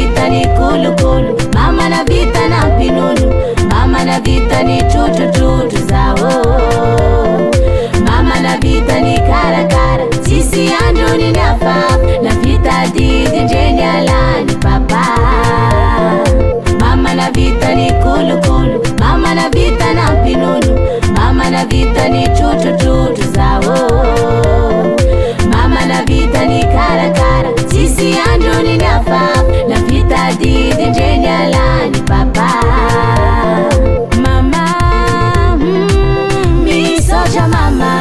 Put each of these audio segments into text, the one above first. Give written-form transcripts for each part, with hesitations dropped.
vita ni kulukulu, mama na vita na pinunu, mama na vita ni chuchuchuchu zao, mama na vita ni karakara, sisi andoni na faf, na vita didi njeni alani papa. Mama na vita ni kulukulu, mama na vita na pinunu, mama na vita ni chuchuchuchu zao, mama na vita ni karakara, sisi andoni na faf, na vita didi njeni alani papa. Mama, mi soja mama.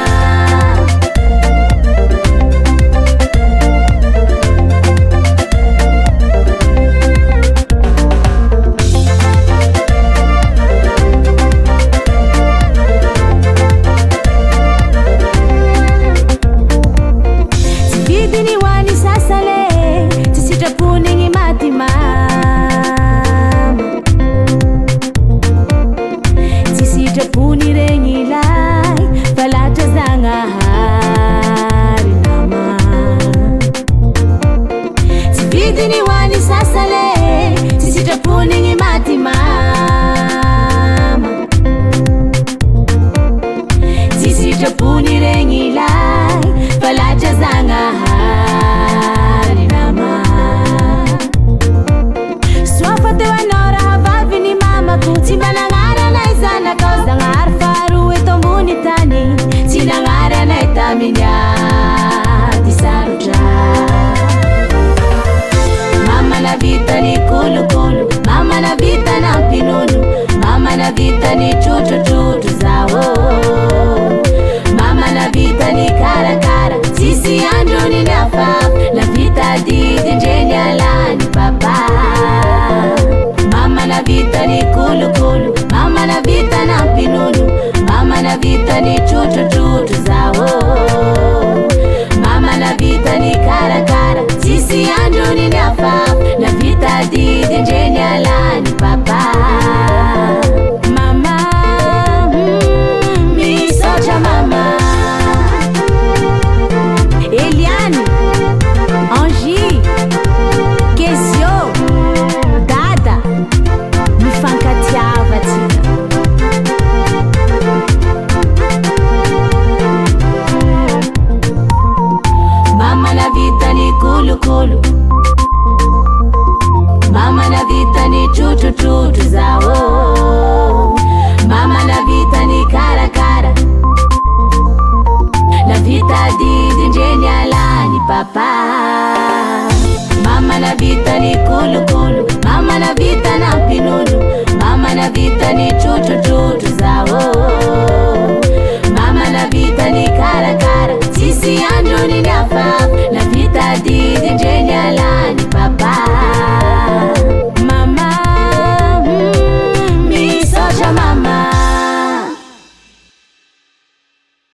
Mama na vita ni kulukulu, mama na vita na pinunu, mama na vita ni chuchuchuchu zao, mama na vita ni karakara, sisi andoni na faf, na vita didi njeni alani papa. Mama na vita ni kulukulu, mama na vita na pinunu, mama na vita ni chuchuchuchu zao, mama na vita ni karakara, sisi andoni na faf, na vita didi njeni alani papa. Mama, mi soja mama. Eliane, Angie, Kesio, Dada, mi fankatiava tina. Mama na vita ni kulukulu, mama na vita ni chuchuchuchu zao, mama na vita ni karakara, na vita didi njeni alani papa. Mama na vita ni kulukulu, mama na vita na pinunu, mama na vita ni chuchuchuchu zao,